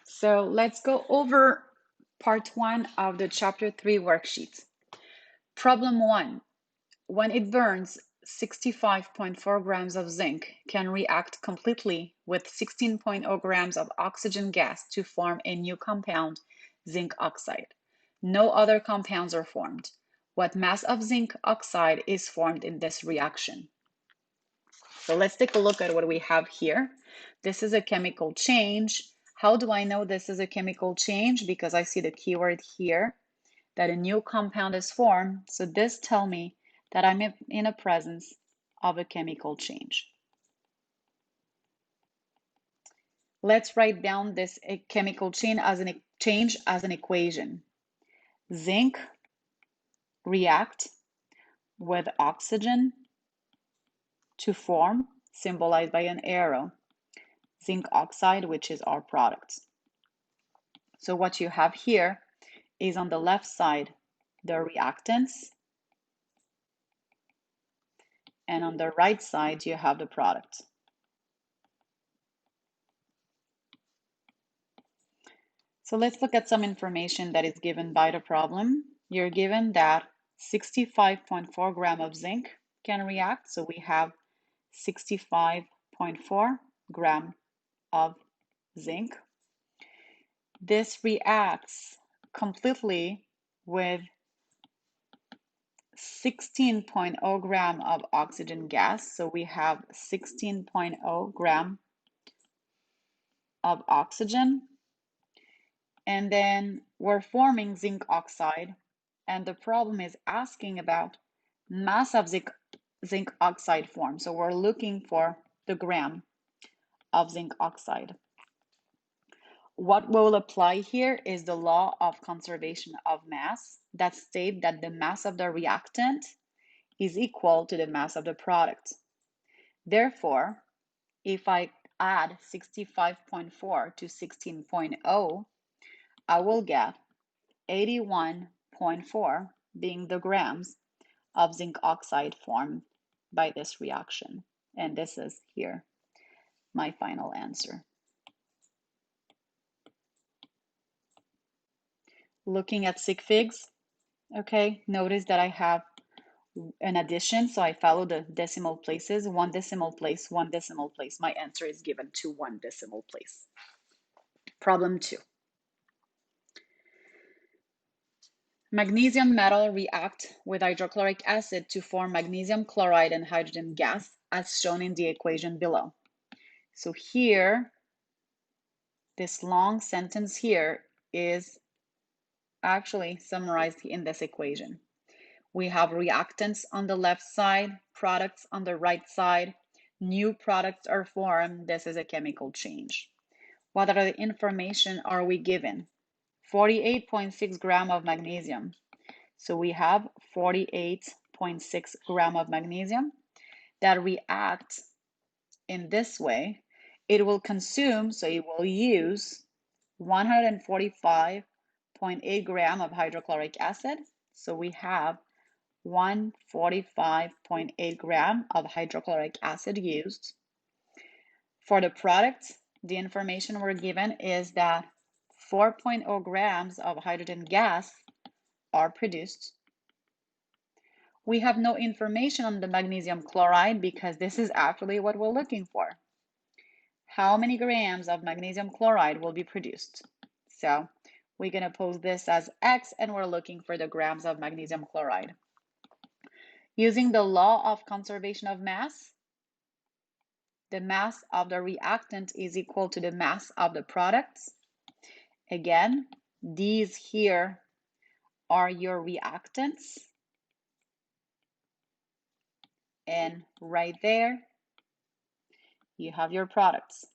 So let's go over part 1 of the chapter 3 worksheet. Problem 1. When it burns 65.4 grams of zinc can react completely with 16.0 grams of oxygen gas to form a new compound, zinc oxide. No other compounds are formed. What mass of zinc oxide is formed in this reaction? So let's take a look at what we have here. This is a chemical change. How do I know this is a chemical change? Because I see the keyword here that a new compound is formed. So this tells me that I'm in a presence of a chemical change. Let's write down this chemical change as an equation. Zinc react with oxygen to form, symbolized by an arrow, zinc oxide, which is our product. So what you have here is on the left side, the reactants, and on the right side, you have the product. So let's look at some information that is given by the problem. You're given that 65.4 grams of zinc can react. So we have 65.4 grams of zinc. This reacts completely with 16.0 gram of oxygen gas. So we have 16.0 gram of oxygen. And then we're forming zinc oxide. And the problem is asking about mass of zinc oxide form. So we're looking for the gram of zinc oxide. What will apply here is the law of conservation of mass that states that the mass of the reactant is equal to the mass of the product. Therefore, if I add 65.4 to 16.0, I will get 81.4 being the grams of zinc oxide formed by this reaction. And this is here my final answer. Looking at sig figs, okay, notice that I have an addition, so I follow the decimal places, 1 decimal place, 1 decimal place. My answer is given to 1 decimal place. Problem 2. Magnesium metal react with hydrochloric acid to form magnesium chloride and hydrogen gas as shown in the equation below. So here, this long sentence here is actually summarized in this equation. We have reactants on the left side, products on the right side. New products are formed. This is a chemical change. What other information are we given? 48.6 grams of magnesium. So we have 48.6 grams of magnesium that react in this way. It will consume, so it will use 145.8 grams of hydrochloric acid. So we have 145.8 grams of hydrochloric acid used. For the product, the information we're given is that 4.0 grams of hydrogen gas are produced. We have no information on the magnesium chloride because this is actually what we're looking for. How many grams of magnesium chloride will be produced? So we're going to pose this as X and we're looking for the grams of magnesium chloride. Using the law of conservation of mass, the mass of the reactant is equal to the mass of the products. Again, these here are your reactants. And right there, you have your products.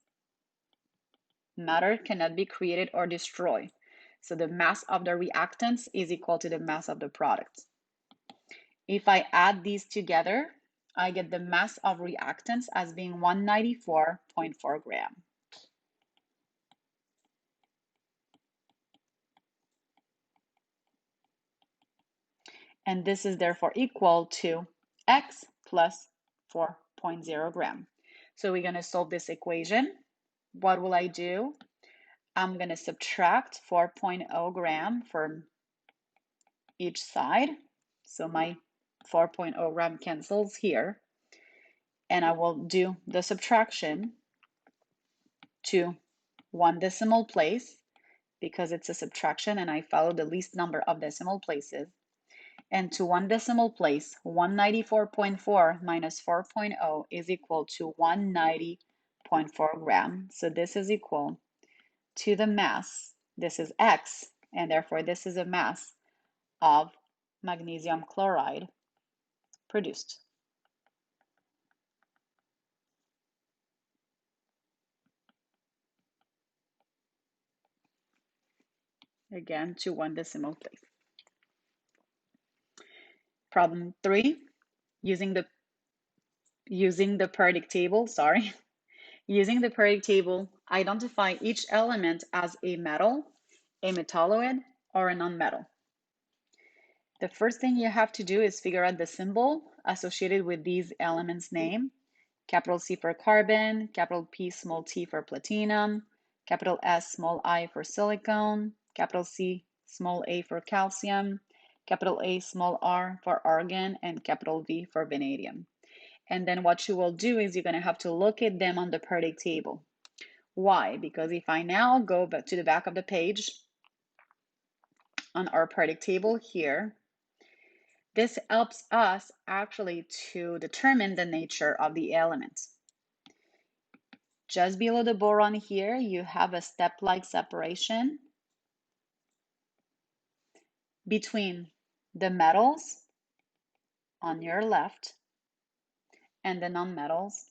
Matter cannot be created or destroyed. So the mass of the reactants is equal to the mass of the product. If I add these together, I get the mass of reactants as being 194.4 grams. And this is therefore equal to X plus 4.0 grams. So we're going to solve this equation. What will I do? I'm going to subtract 4.0 gram from each side. So my 4.0 gram cancels here. And I will do the subtraction to 1 decimal place because it's a subtraction and I follow the least number of decimal places. And to 1 decimal place, 194.4 minus 4.0 is equal to 190.4 grams. So this is equal to the mass. This is X, and therefore this is a mass of magnesium chloride produced. Again, to 1 decimal place. Problem 3, using the periodic table, Using the periodic table, identify each element as a metal, a metalloid, or a nonmetal. The first thing you have to do is figure out the symbol associated with these elements' name. Capital C for carbon, capital P small t for platinum, capital S small I for silicon, capital C small a for calcium, capital A small r for argon, and capital V for vanadium. And then what you will do is you're going to have to locate them on the periodic table. Why? Because if I now go back to the back of the page on our periodic table here, this helps us actually to determine the nature of the elements. Just below the boron here, you have a step-like separation between the metals on your left and the nonmetals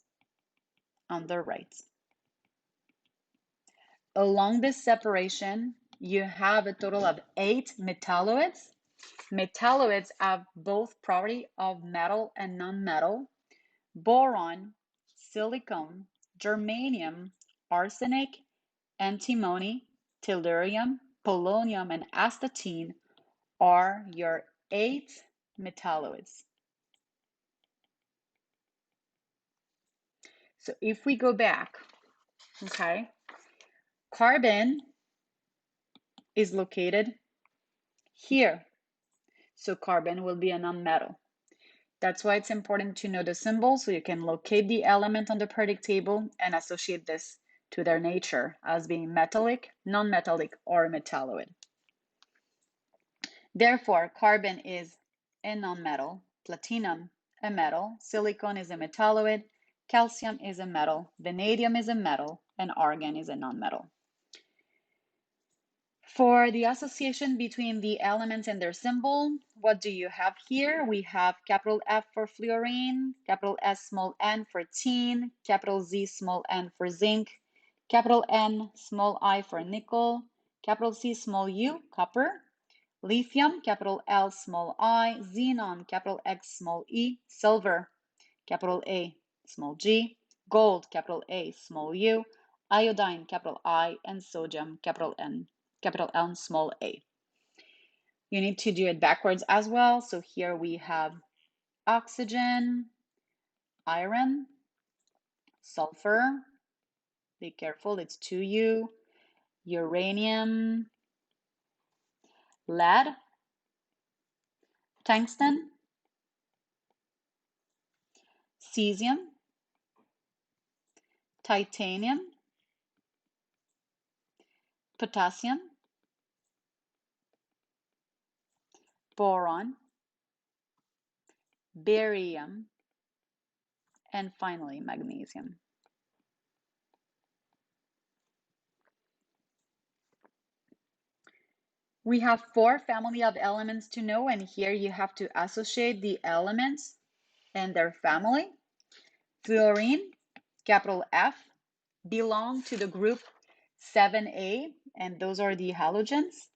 on the right. Along this separation, you have a total of 8 metalloids. Metalloids have both property of metal and nonmetal. Boron, silicon, germanium, arsenic, antimony, tellurium, polonium, and astatine are your 8 metalloids. So if we go back, okay, carbon is located here. So carbon will be a nonmetal. That's why it's important to know the symbol so you can locate the element on the periodic table and associate this to their nature as being metallic, non-metallic, or metalloid. Therefore, carbon is a nonmetal, platinum a metal, silicon is a metalloid, calcium is a metal, vanadium is a metal, and argon is a nonmetal. For the association between the elements and their symbol, what do you have here? We have capital F for fluorine, capital S small n for tin, capital Z small n for zinc, capital N small I for nickel, capital C small U, copper, lithium, capital L small I, xenon, capital X small e, silver, capital A small g, gold, capital A small u, iodine, capital I, and sodium, capital N small a. You need to do it backwards as well. So here we have oxygen, iron, sulfur, be careful, it's 2U, uranium, lead, tungsten, cesium, titanium, potassium, boron, barium, and finally magnesium. We have 4 family of elements to know, and here you have to associate the elements and their family. Fluorine, capital F, belong to the group 7A, and those are the halogens.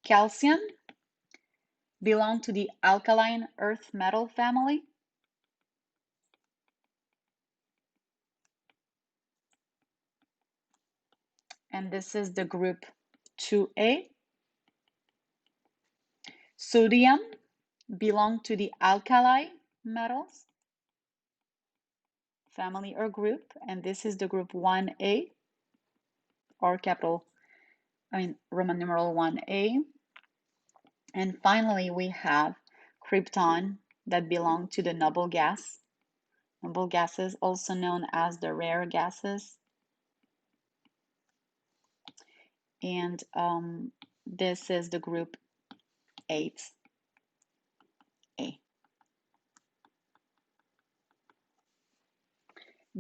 Calcium belong to the alkaline earth metal family. And this is the group 2A. Sodium belong to the alkali metals family or group, and this is the group 1A, or Roman numeral 1A. And finally, we have krypton that belong to the noble gas. Noble gases, also known as the rare gases. And this is the group 8A.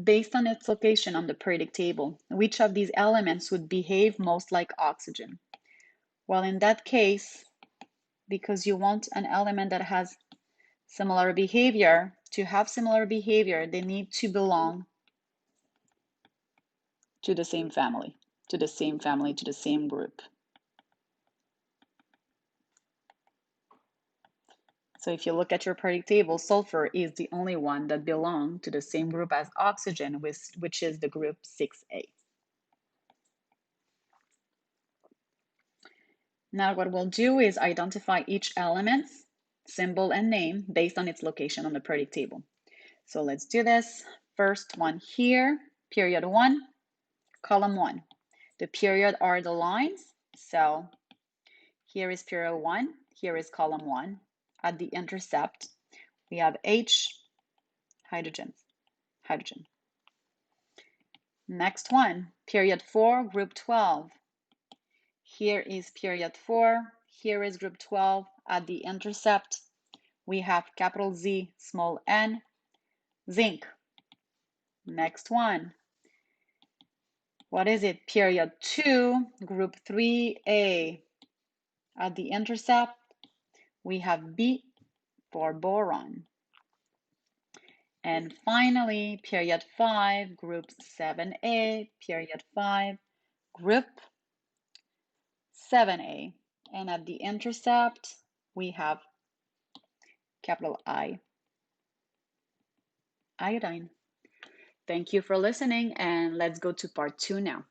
Based on its location on the periodic table, which of these elements would behave most like oxygen? Well, in that case, because you want an element that has similar behavior, to have similar behavior, they need to belong to the same family, to the same group. So if you look at your periodic table, sulfur is the only one that belongs to the same group as oxygen, which is the group 6A. Now what we'll do is identify each element's symbol and name based on its location on the periodic table. So let's do this. First one here, period 1, column 1. The period are the lines. So here is period 1, here is column 1. At the intercept, we have H, hydrogen. Next one, period 4, group 12. Here is period 4, here is group 12. At the intercept, we have capital Z, small n, zinc. Next one, what is it? Period 2, group 3A. At the intercept, we have B for boron. And finally, period 5, group 7A, period 5, group 7A. And at the intercept, we have capital I, iodine. Thank you for listening, and let's go to part 2 now.